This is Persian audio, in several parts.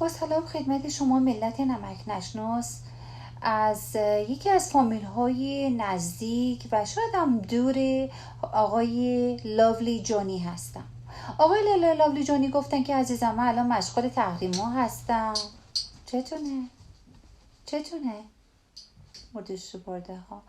با سلام خدمت شما ملت نمک نشناس. از یکی از فامیل های نزدیک و شاید هم دور آقای لاولی جانی هستم. آقای لاولی جانی گفتن که عزیزم من الان مشغول تحریم ها هستم. چتونه؟ مردش برده ها.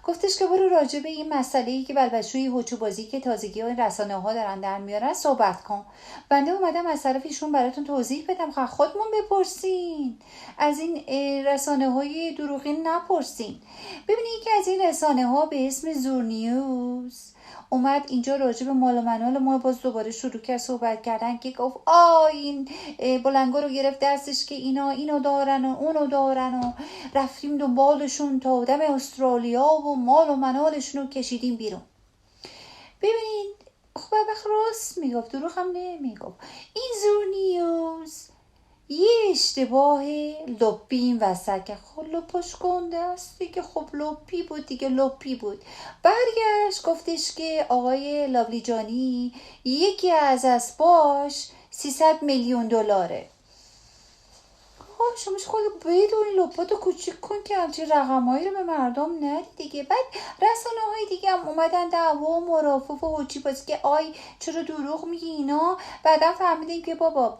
گفتش که برو راجع به این مسئله‌ای که بلبشوی هوچو بازی که تازگی های رسانه ها دارن در میارن صحبت کن. بنده اومدم از طرف ایشون براتون توضیح بدم. خودمون بپرسین، از این رسانه های دروغین نپرسین. ببینید که از این رسانه ها به اسم زور نیوز اومد اینجا راجع به مال و منال ما باز دوباره شروع کرد صحبت کردن که گفت این بلنگا رو گرفت دستش که اینا اینو دارن و اونو دارن و رفتیم دنبالشون تا آدم استرالیا و مال و منالشون رو کشیدیم بیرون. ببینید خب راست میگفت، دروغ هم نمیگفت. این زور نیوز یه اشتباه لپی این وسط که خب لپاش گنده است دیگه. خب لپی بود. برگشت گفتش که آقای لاولی جانی یکی از اسباش 300 میلیون دلاره. شما خود بدون لپاتو کوچیک کن که همچین رقمایی رو به مردم ندی دیگه. بعد رسانه های دیگه هم اومدن دعوا و مرافع و هوچی بازی که چرا دروغ میگی اینا. بعدا فهمیدیم که بابا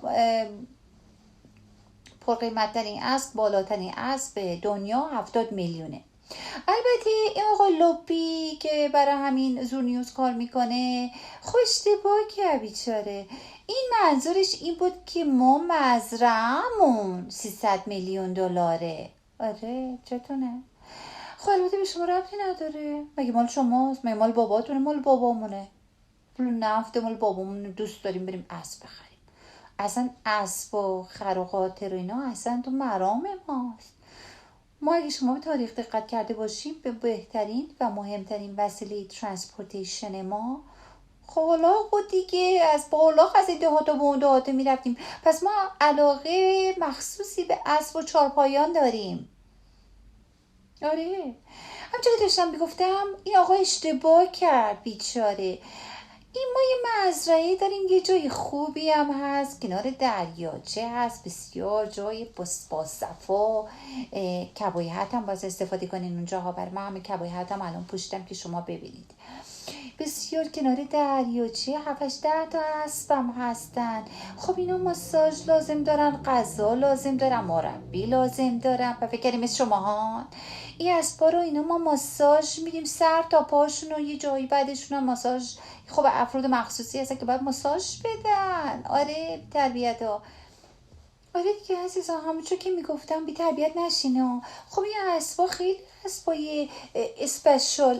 پرقیمت‌ترین اسب، بالاترین اسب دنیا 70 میلیونه. البته این آقای لپی که برای همین زور نیوز کار میکنه اشتباه کرد بیچاره. این منظورش این بود که ما مزرعمون 300 میلیون دلاره. آره چتونه؟ خب البته به شما ربطی نداره. مگه مال شماست؟ مگه مال باباتونه؟ مال بابامونه. پول نفت مال بابامون. دوست داریم بریم اسب بخریم. اصلا اسب و خر و قاطر و اینا اصلا تو مرام ماست. ما اگه شما به تاریخ دقت کرده باشیم به بهترین و مهمترین وسیله ترانسپورتیشن ما خلاق بود دیگه. از بالا از این دهات و به اون دهات می رفتیم. پس ما علاقه مخصوصی به اسب و چارپایان داریم. آره همچه که داشتم میگفتم این آقا اشتباه کرد بیچاره. این ما یه مزرعه داریم، یه جای خوبی هم هست کنار دریاچه هست، بسیار جای باصفا. کبایحت هم باز استفاده کنین اونجاها. برای من همه کبایحت هم الان پوشتم که شما ببینید. بسیار کنار دریاچه 7-10 تا اسبم هستن. خب اینا ماساژ لازم دارن، غذا لازم دارن، مربی لازم دارن. و فکر کنیم مثل شماها این اسبا رو اینا ما ماساژ میدیم سر تا پاشون و یه جایی بعدشون هم ماساژ. خب افراد مخصوصی هستن که باید ماساژ بدن. آره تربیت ها. آره دیگه عزیزا همونجور که میگفتم بی تربیت نشین. خب این اسبا خیلی اسبای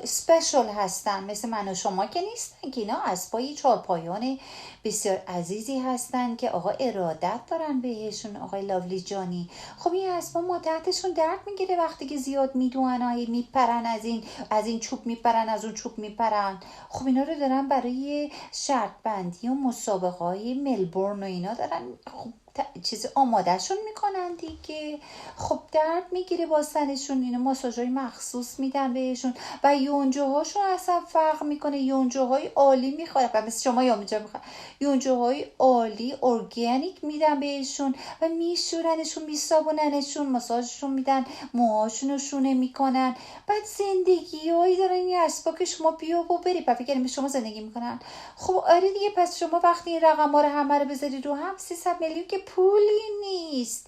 اسپشال هستن، مثل من و شما که نیستن که. اینا اسبای چارپایان بسیار عزیزی هستن که آقا ارادت دارن بهشون، آقای لاولی جانی. خب این اسبا ما تحتشون درد میگیره وقتی که زیاد میدونن، میپرن از این چوب میپرن، از اون چوب میپرن. خب اینا رو دارن برای شرط بندی و مسابقه های ملبورن و اینا دارن چیز آماده شون میکنن دیگه. خب درد میگیره باستنشون. اینو ماساژهای مخصوص میدن بهشون و یونجوهاشون اصلا فرق میکنه. یونجوهای عالی میخوره و مثل شما یونجو میخوره. یونجوهای عالی ارگانیک میدن بهشون و میشورنشون، میصابوننشون، ماساژشون میدن، موهاشون رو شونه میکنن. بعد زندگی هایی دارن این اسبا که شما بیا و بری و فکر شما زندگی میکنن. خب آره دیگه. پس شما وقتی این رقم ها رو همه رو بذاری رو هم 300 میلیون که پولی نیست،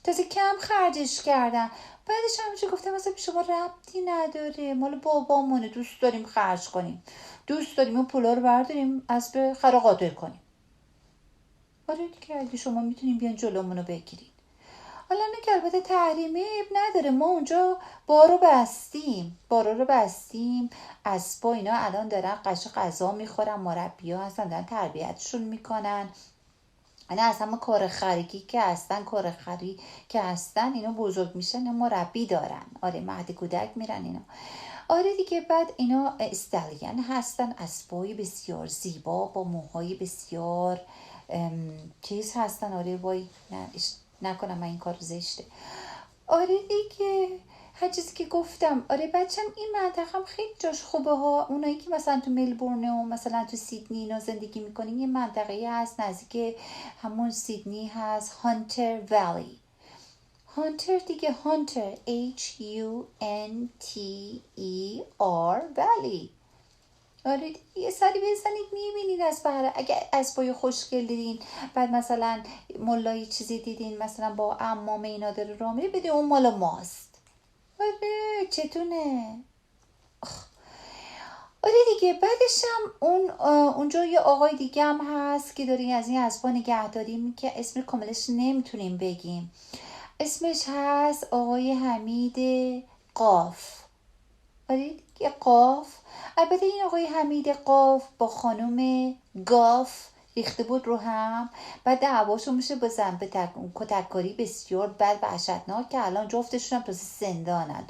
تازه کم خرجش کردن. بعدش همونجا گفتم مثلا شما ربطی نداره، مال بابامونه، دوست داریم خرج کنیم، دوست داریم اون پولا رو برداریم اسب خر قاطر کنیم. آره دیگه اگه شما میتونیم بیان جلومونو بگیرین. حالا نه که البته تحریمه نداره. ما اونجا بارو بستیم. اسبا اینا الان دارن غذا میخورن، مربی ها هستن دارن تربیتشون میکنن. اینا اصلا کار خریگی که هستن اینا بزرگ میشن اینا مربی دارن. آره مهد کودک میرن اینا. آره دیگه. بعد اینا استالین هستن، اسبای بسیار زیبا با موهای بسیار چیز هستن. آره وای نکنم من این کار زشته. آره دیگه هر چیزی که گفتم. آره بچم این منطقه هم خیلی جاش خوبه ها. اونایی که مثلا تو ملبورن و مثلا تو سیدنی اینا زندگی میکنین، یه منطقه هست نزدیک همون سیدنی هست، هانتر ولی. هانتر دیگه، هانتر HUNTER ولی. آره یه سری بزنید میبینید از بهره. اگه اسبای خوشگل دیدین، بعد مثلا ملایی چیزی دیدین مثلا با عمام اینا داره راه میره، بده اون مال ماست. آره چتونه. آره دیگه. بعدش هم اونجا یه آقای دیگه هم هست که داره از این اسبا نگهداری که اسم کاملش نمیتونیم بگیم. اسمش هست آقای حمید قاف. آره دیگه قاف. البته این آقای حمید قاف با خانم گاف ریخته بود رو هم، بعد دعواشون میشه با زن به کتککاری بسیار بد و وحشتناک که الان جفتشون هم تو زندانن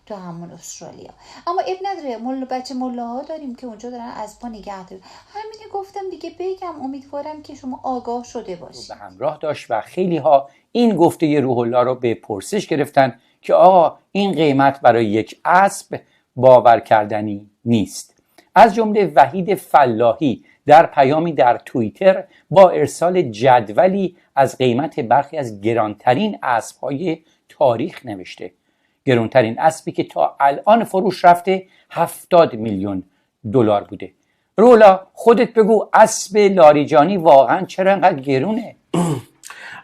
تو همون استرالیا. اما اب نداره، بچه ملاها داریم که اونجا دارن از پا نگه دارن. همینه گفتم دیگه بگم، امیدوارم که شما آگاه شده باشید. به همراه داشت و خیلی ها این گفته روح الله رو به پرسش گرفتن که آقا این قیمت برای یک اسب باور کردنی نیست. از جمله وحید فلاحی در پیامی در توییتر با ارسال جدولی از قیمت برخی از گرانترین اسب‌های تاریخ نوشته. گرانترین اسبی که تا الان فروش رفته 70 میلیون دلار بوده. رولا خودت بگو اسب لاریجانی واقعا چرا انقدر گرونه؟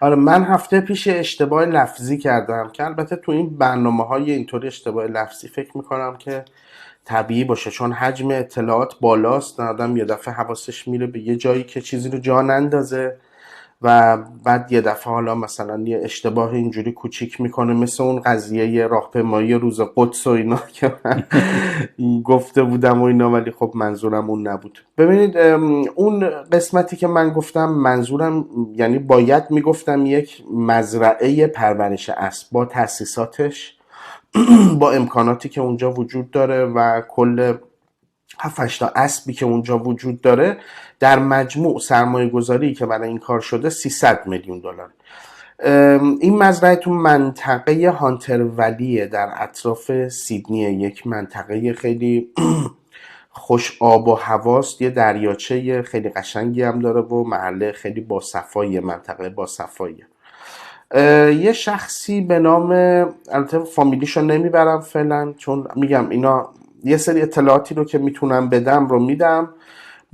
آره من هفته پیش اشتباه لفظی کردم که البته تو این برنامه‌های اینطوری اشتباه لفظی فکر میکنم که طبیعی باشه، چون حجم اطلاعات بالاست، آدم یه دفعه حواسش میره به یه جایی که چیزی رو جا نندازه و بعد یه دفعه حالا مثلا یه اشتباه اینجوری کوچیک میکنه، مثل اون قضیه راهپیمایی روز قدس و اینا که من گفته بودم و اینا، ولی خب منظورم اون نبود. ببینید اون قسمتی که من گفتم منظورم یعنی باید میگفتم یک مزرعه پرورش اسب با تأسیساتش با امکاناتی که اونجا وجود داره و کل 7 تا اسبی که اونجا وجود داره، در مجموع سرمایه گذاری که برای این کار شده 300 میلیون دلار. این مزرعه تو منطقه هانتر ولیه در اطراف سیدنیه، یک منطقه خیلی خوش آب و هواست، یه دریاچه خیلی قشنگی هم داره و محله خیلی باصفایی، منطقه باصفایی. یه شخصی به نام، البته فامیلیشو نمیبرم فعلا چون میگم اینا یه سری اطلاعاتی رو که میتونم بدم رو میدم،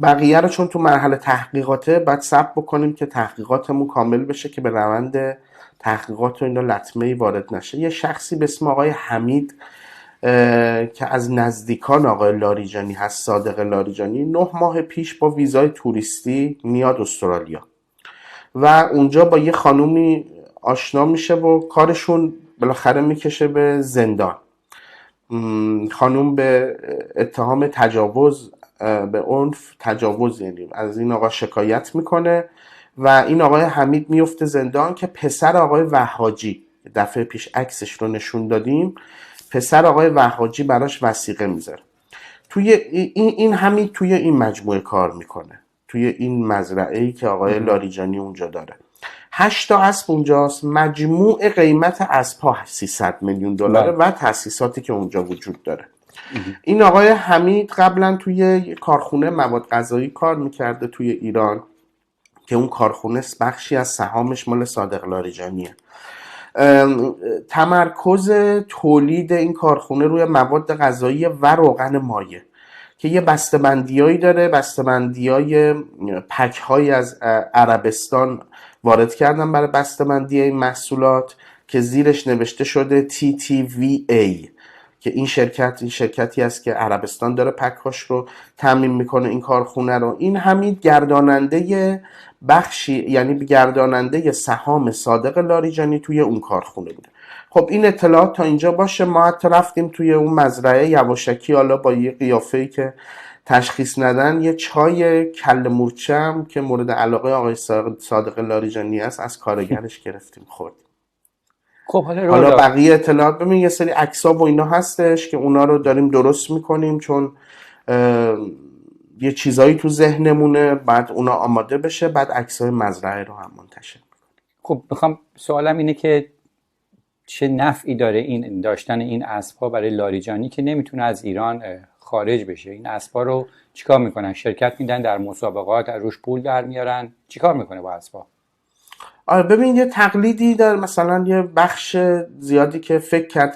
بقیه رو چون تو مرحله تحقیقاته باید صبر بکنیم که تحقیقاتمون کامل بشه که به روند تحقیقات و اینا لطمه‌ای وارد نشه. یه شخصی به اسم آقای حمید که از نزدیکان آقای لاریجانی هست، صادق لاریجانی، 9 ماه پیش با ویزای توریستی میاد استرالیا و اونجا با یه خانومی آشنا میشه و کارشون بالاخره میکشه به زندان. خانوم به اتهام تجاوز به عنف، تجاوز یعنی از این آقا شکایت میکنه و این آقای حمید میفته زندان که پسر آقای وحاجی، دفعه پیش عکسش رو نشون دادیم، پسر آقای وحاجی براش وثیقه میذاره. توی این حمید توی این مجموعه کار میکنه، توی این مزرعه‌ای که آقای لاریجانی اونجا داره. 8 تا اسب اونجاست، مجموع قیمت اسب‌ها 300 میلیون دلاره و تأسیساتی که اونجا وجود داره. این آقای حمید قبلا توی کارخونه مواد غذایی کار میکرده توی ایران که اون کارخونه بخشی از سهامش مال صادق لاریجانیه. تمرکز تولید این کارخونه روی مواد غذایی و روغن مایع که یه بسته‌بندیایی داره، بسته‌بندیای پک‌هایی از عربستان وارد کردن برای بسته‌بندی این محصولات که زیرش نوشته شده TTVA که این شرکتی است که عربستان داره پک‌هاش رو تامین میکنه این کارخونه رو. این حمید گرداننده بخشی یعنی گرداننده سهام صادق لاریجانی توی اون کارخونه بوده. خب این اطلاعات تا اینجا باشه. ما حتی رفتیم توی اون مزرعه یواشکی، حالا با یه قیافه‌ای که تشخیص ندن، یه چای کله مورچه هم که مورد علاقه آقای صادق لاریجانی است از کارگرش گرفتیم خوردیم. خب حالا بقیه اطلاعات ببین یه سری عکس‌ها و اینا هستش که اونا رو داریم درست میکنیم چون یه چیزایی تو ذهنمونه، بعد اونا آماده بشه، بعد عکس‌های مزرعه رو هم منتشر میکنیم. خب میخوام سوالم اینه که چه نفعی داره این داشتن این اسب‌ها برای لاریجانی که نمیتونه از ایران خارج بشه؟ این اسب‌ها رو چیکار میکنن؟ شرکت میدن در مسابقات، از روش پول در میارن، چیکار میکنه با اسب‌ها؟ آره ببین، یه تقلیدی در مثلا یه بخش زیادی که فکر کرد که